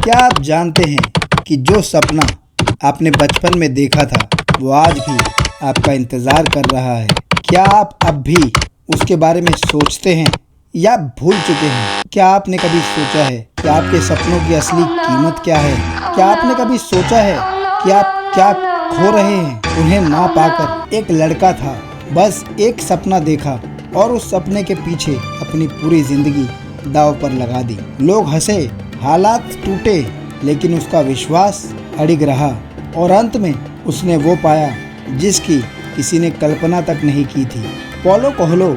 क्या आप जानते हैं कि जो सपना आपने बचपन में देखा था वो आज भी आपका इंतज़ार कर रहा है? क्या आप अब भी उसके बारे में सोचते हैं या भूल चुके हैं? क्या आपने कभी सोचा है कि आपके सपनों की असली कीमत क्या है? क्या आपने कभी सोचा है कि आप क्या खो रहे हैं उन्हें ना पाकर? एक लड़का था, बस एक सपना देखा और उस सपने के पीछे अपनी पूरी जिंदगी दांव पर लगा दी। लोग हंसे, हालात टूटे, लेकिन उसका विश्वास अडिग रहा और अंत में उसने वो पाया जिसकी किसी ने कल्पना तक नहीं की थी। पॉलो कोएल्हो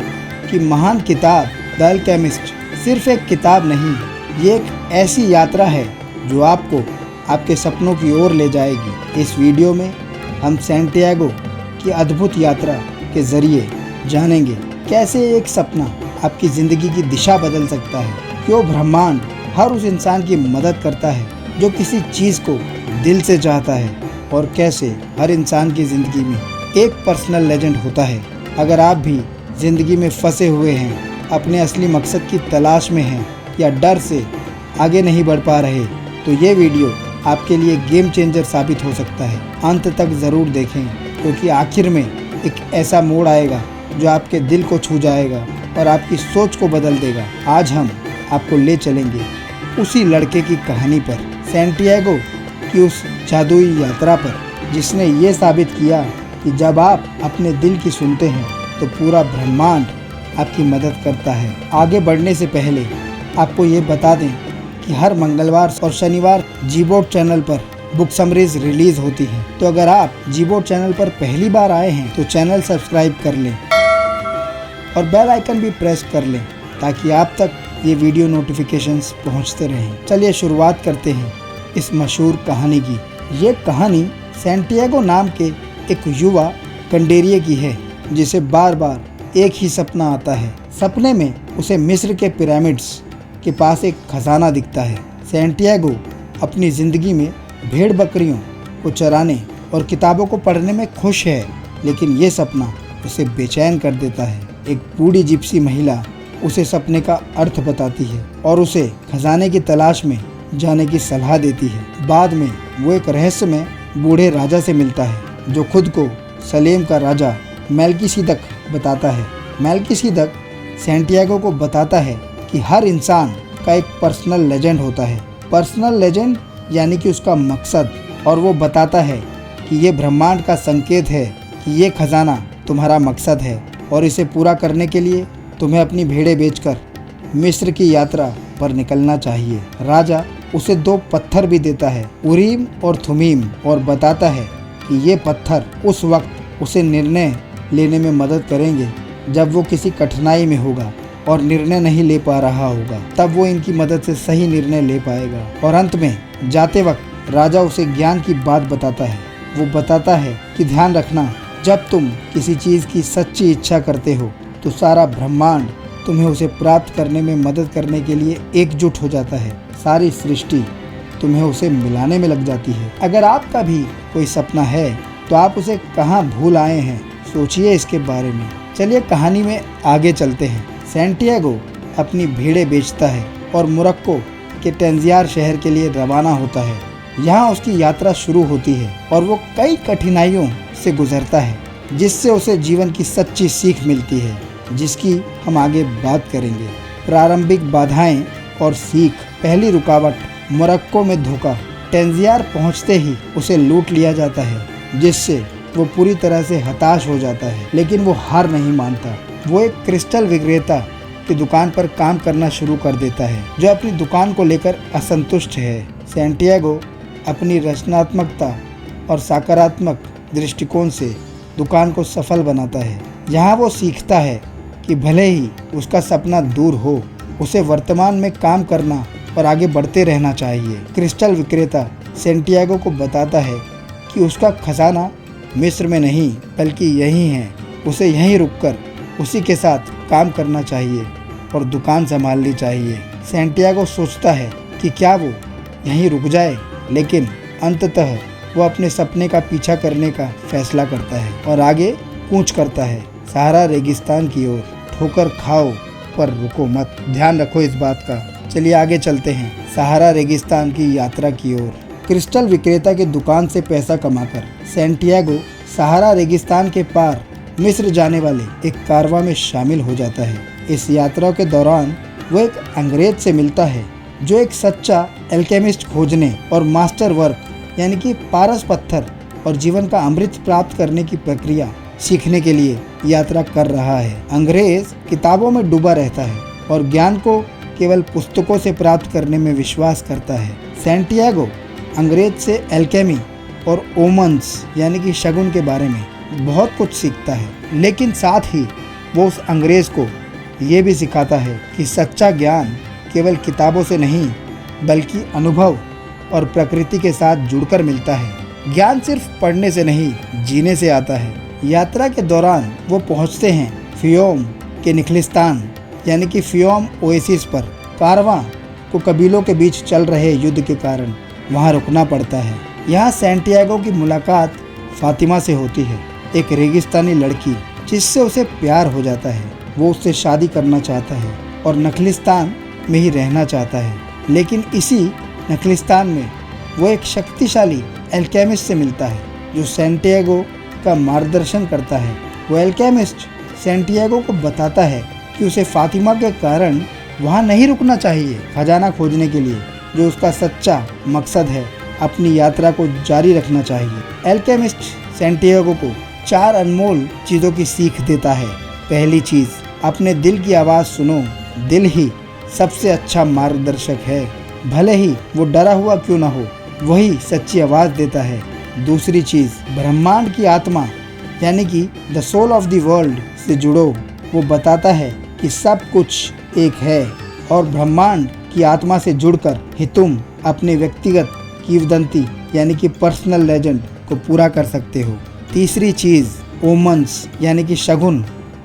की महान किताब द अल्केमिस्ट सिर्फ एक किताब नहीं, ये एक ऐसी यात्रा है जो आपको आपके सपनों की ओर ले जाएगी। इस वीडियो में हम सैंटियागो की अद्भुत यात्रा के जरिए जानेंगे कैसे एक सपना आपकी ज़िंदगी की दिशा बदल सकता है, क्यों ब्रह्मांड हर उस इंसान की मदद करता है जो किसी चीज़ को दिल से चाहता है, और कैसे हर इंसान की ज़िंदगी में एक पर्सनल लेजेंड होता है। अगर आप भी ज़िंदगी में फंसे हुए हैं, अपने असली मकसद की तलाश में हैं या डर से आगे नहीं बढ़ पा रहे, तो ये वीडियो आपके लिए गेम चेंजर साबित हो सकता है। अंत तक ज़रूर देखें, क्योंकि आखिर में एक ऐसा मोड़ आएगा जो आपके दिल को छू जाएगा और आपकी सोच को बदल देगा। आज हम आपको ले चलेंगे उसी लड़के की कहानी पर, सैंटियागो की उस जादुई यात्रा पर, जिसने ये साबित किया कि जब आप अपने दिल की सुनते हैं तो पूरा ब्रह्मांड आपकी मदद करता है। आगे बढ़ने से पहले आपको ये बता दें कि हर मंगलवार और शनिवार जीबोर्ड चैनल पर बुक समरीज रिलीज होती हैं। तो अगर आप जीबोर्ड चैनल पर पहली बार आए हैं तो चैनल सब्सक्राइब कर लें और बेल आइकन भी प्रेस कर लें ताकि आप तक ये वीडियो नोटिफिकेशंस पहुंचते रहें। चलिए शुरुआत करते हैं इस मशहूर कहानी की। ये कहानी सैंटियागो नाम के एक युवा कंडेरिये की है जिसे बार बार एक ही सपना आता है। सपने में उसे मिस्र के पिरामिड्स के पास एक खजाना दिखता है। सैंटियागो अपनी ज़िंदगी में भेड़ बकरियों को चराने और किताबों को पढ़ने में खुश है, लेकिन ये सपना उसे बेचैन कर देता है। एक बूढ़ी जिप्सी महिला उसे सपने का अर्थ बताती है और उसे खजाने की तलाश में जाने की सलाह देती है। बाद में वो एक रहस्यमय बूढ़े राजा से मिलता है जो खुद को सलेम का राजा मेल्किसेदक बताता है। मेल्किसेदक सैंटियागो को बताता है कि हर इंसान का एक पर्सनल लेजेंड होता है। पर्सनल लेजेंड यानी कि उसका मकसद, और वो बताता है कि ये ब्रह्मांड का संकेत है कि ये खजाना तुम्हारा मकसद है और इसे पूरा करने के लिए तुम्हें अपनी भेड़ें बेचकर मिस्र की यात्रा पर निकलना चाहिए। राजा उसे 2 पत्थर भी देता है, उरीम और थुमीम, और बताता है कि ये पत्थर उस वक्त उसे निर्णय लेने में मदद करेंगे जब वो किसी कठिनाई में होगा और निर्णय नहीं ले पा रहा होगा, तब वो इनकी मदद से सही निर्णय ले पाएगा। और अंत में जाते वक्त राजा उसे ज्ञान की बात बताता है। वो बताता है कि ध्यान रखना, जब तुम किसी चीज़ की सच्ची इच्छा करते हो तो सारा ब्रह्मांड तुम्हें उसे प्राप्त करने में मदद करने के लिए एकजुट हो जाता है। सारी सृष्टि तुम्हें उसे मिलाने में लग जाती है। अगर आपका भी कोई सपना है तो आप उसे कहाँ भूल आए हैं, सोचिए इसके बारे में। चलिए कहानी में आगे चलते हैं। सैंटियागो अपनी भेड़ें बेचता है और मोरक्को के टैंजियर शहर के लिए रवाना होता है। यहाँ उसकी यात्रा शुरू होती है और वो कई कठिनाइयों से गुजरता है जिससे उसे जीवन की सच्ची सीख मिलती है, जिसकी हम आगे बात करेंगे। प्रारंभिक बाधाएं और सीख। पहली रुकावट, मोरक्को में धोखा। टैंजियर पहुंचते ही उसे लूट लिया जाता है, जिससे वो पूरी तरह से हताश हो जाता है, लेकिन वो हार नहीं मानता। वो एक क्रिस्टल विक्रेता की दुकान पर काम करना शुरू कर देता है जो अपनी दुकान को लेकर असंतुष्ट है। सैंटियागो अपनी रचनात्मकता और सकारात्मक दृष्टिकोण से दुकान को सफल बनाता है। यहाँ वो सीखता है कि भले ही उसका सपना दूर हो, उसे वर्तमान में काम करना और आगे बढ़ते रहना चाहिए। क्रिस्टल विक्रेता सैंटियागो को बताता है कि उसका खजाना मिस्र में नहीं बल्कि यहीं है। उसे यहीं रुककर उसी के साथ काम करना चाहिए और दुकान संभालनी चाहिए। सैंटियागो सोचता है कि क्या वो यहीं रुक जाए, लेकिन अंततः वो अपने सपने का पीछा करने का फैसला करता है और आगे कूच करता है, सहारा रेगिस्तान की ओर। ठोकर खाओ पर रुको मत। ध्यान रखो इस बात का चलिए आगे चलते हैं सहारा रेगिस्तान की यात्रा की ओर। क्रिस्टल विक्रेता की दुकान से पैसा कमाकर सैंटियागो सहारा रेगिस्तान के पार मिस्र जाने वाले एक कारवां में शामिल हो जाता है। इस यात्रा के दौरान वो एक अंग्रेज से मिलता है जो एक सच्चा एल्केमिस्ट खोजने और मास्टर वर्क यानी कि पारस पत्थर और जीवन का अमृत प्राप्त करने की प्रक्रिया सीखने के लिए यात्रा कर रहा है। अंग्रेज किताबों में डूबा रहता है और ज्ञान को केवल पुस्तकों से प्राप्त करने में विश्वास करता है। सैंटियागो अंग्रेज से एल्केमी और ओमन्स यानी कि शगुन के बारे में बहुत कुछ सीखता है, लेकिन साथ ही वो उस अंग्रेज को ये भी सिखाता है कि सच्चा ज्ञान केवल किताबों से नहीं बल्कि अनुभव और प्रकृति के साथ जुड़कर मिलता है। ज्ञान सिर्फ पढ़ने से नहीं जीने से आता है। यात्रा के दौरान वो पहुंचते हैं फियोम के निखलिस्तान यानी कि फियोम ओएसिस पर। कारवां को कबीलों के बीच चल रहे युद्ध के कारण वहां रुकना पड़ता है। यहाँ सैंटियागो की मुलाकात फातिमा से होती है, एक रेगिस्तानी लड़की जिससे उसे प्यार हो जाता है। वो उससे शादी करना चाहता है और नखलिस्तान में ही रहना चाहता है, लेकिन इसी नखलिस्तान में वो एक शक्तिशाली एल्केमिस्ट से मिलता है जो सैंटियागो का मार्गदर्शन करता है। वो एल्केमिस्ट सैंटियागो को बताता है कि उसे फातिमा के कारण वहाँ नहीं रुकना चाहिए खजाना खोजने के लिए, जो उसका सच्चा मकसद है। अपनी यात्रा को जारी रखना चाहिए। एल्केमिस्ट सैंटियागो को 4 अनमोल चीज़ों की सीख देता है। पहली चीज़, अपने दिल की आवाज़ सुनो। दिल ही सबसे अच्छा मार्गदर्शक है, भले ही वो डरा हुआ क्यों ना हो, वही सच्ची आवाज़ देता है। दूसरी चीज़, ब्रह्मांड की आत्मा यानी कि the soul of the world से जुड़ो। वो बताता है कि सब कुछ एक है और ब्रह्मांड की आत्मा से जुड़कर ही तुम अपने व्यक्तिगत किंवदंती यानी कि पर्सनल लेजेंड को पूरा कर सकते हो। तीसरी चीज़, ओमन्स यानी कि शगुन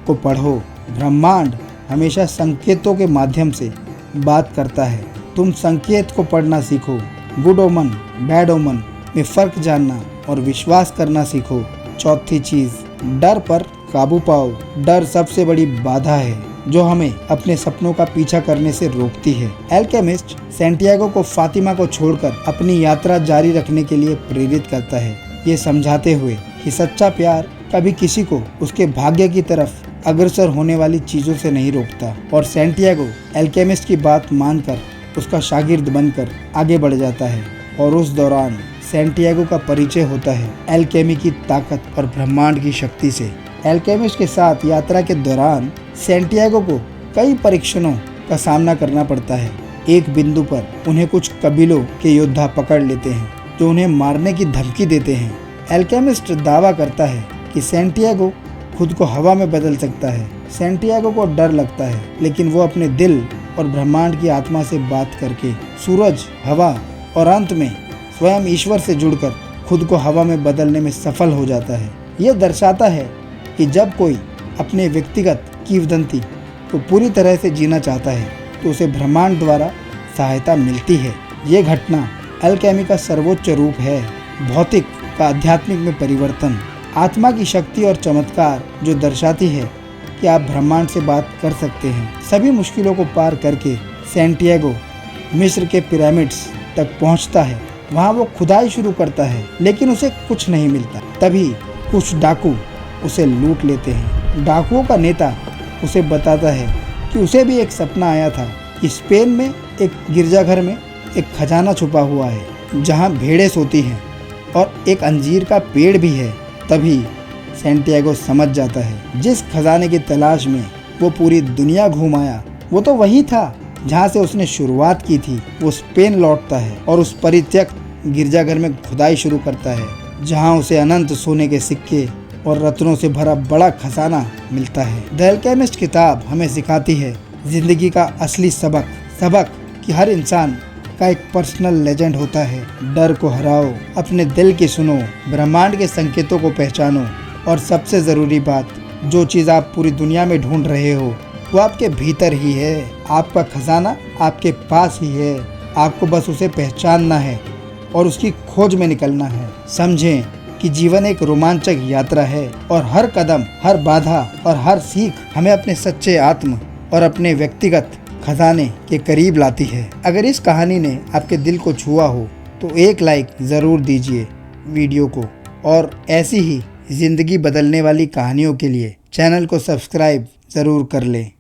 को पढ़ो। ब्रह्मांड हमेशा संकेतों के माध्यम से बात करता है, तुम संकेत को पढ़ना सीखो। गुड ओमन बैड ओमन में फ़र्क जानना और विश्वास करना सीखो। चौथी चीज़, डर पर काबू पाओ। डर सबसे बड़ी बाधा है जो हमें अपने सपनों का पीछा करने से रोकती है। एल्केमिस्ट सैंटियागो को फातिमा को छोड़कर अपनी यात्रा जारी रखने के लिए प्रेरित करता है, ये समझाते हुए कि सच्चा प्यार कभी किसी को उसके भाग्य की तरफ अग्रसर होने वाली चीज़ों से नहीं रोकता। और सैंटियागो एल्केमिस्ट की बात मानकर उसका शागिर्द बनकर आगे बढ़ जाता है और उस दौरान सैंटियागो का परिचय होता है एल्केमी की ताकत और ब्रह्मांड की शक्ति से। एल्केमिस्ट के साथ यात्रा के दौरान सैंटियागो को कई परीक्षणों का सामना करना पड़ता है। एक बिंदु पर उन्हें कुछ कबीलों के योद्धा पकड़ लेते हैं जो उन्हें मारने की धमकी देते हैं। एल्केमिस्ट दावा करता है कि सैंटियागो खुद को हवा में बदल सकता है। सैंटियागो को डर लगता है, लेकिन वो अपने दिल और ब्रह्मांड की आत्मा से बात करके सूरज, हवा और अंत में स्वयं ईश्वर से जुड़कर खुद को हवा में बदलने में सफल हो जाता है। ये दर्शाता है कि जब कोई अपने व्यक्तिगत किंवदंती को पूरी तरह से जीना चाहता है तो उसे ब्रह्मांड द्वारा सहायता मिलती है। ये घटना एल्केमी का सर्वोच्च रूप है, भौतिक का आध्यात्मिक में परिवर्तन, आत्मा की शक्ति और चमत्कार जो दर्शाती है कि आप ब्रह्मांड से बात कर सकते हैं। सभी मुश्किलों को पार करके सैंटियागो मिस्र के पिरामिड्स तक पहुंचता है। वहां वो खुदाई शुरू करता है, लेकिन उसे कुछ नहीं मिलता। तभी कुछ डाकू उसे लूट लेते हैं। डाकुओं का नेता उसे बताता है कि उसे भी एक सपना आया था कि स्पेन में एक गिरजाघर में एक खजाना छुपा हुआ है जहां भेड़ें सोती हैं और एक अंजीर का पेड़ भी है। तभी सैंटियागो समझ जाता है जिस खजाने की तलाश में वो पूरी दुनिया घूम आया वो तो वही था जहाँ से उसने शुरुआत की थी। वो स्पेन लौटता है और उस परित्यक्त गिरजाघर में खुदाई शुरू करता है जहाँ उसे अनंत सोने के सिक्के और रत्नों से भरा बड़ा खजाना मिलता है। द एल्केमिस्ट किताब हमें सिखाती है जिंदगी का असली सबक कि हर इंसान का एक पर्सनल लेजेंड होता है। डर को हराओ, अपने दिल की सुनो, ब्रह्मांड के संकेतों को पहचानो और सबसे ज़रूरी बात, जो चीज़ आप पूरी दुनिया में ढूंढ रहे हो वो आपके भीतर ही है। आपका खजाना आपके पास ही है, आपको बस उसे पहचानना है और उसकी खोज में निकलना है। समझें कि जीवन एक रोमांचक यात्रा है और हर कदम, हर बाधा और हर सीख हमें अपने सच्चे आत्म और अपने व्यक्तिगत खजाने के करीब लाती है। अगर इस कहानी ने आपके दिल को छुआ हो तो एक लाइक ज़रूर दीजिए वीडियो को, और ऐसी ही ज़िंदगी बदलने वाली कहानियों के लिए चैनल को सब्सक्राइब ज़रूर कर लें।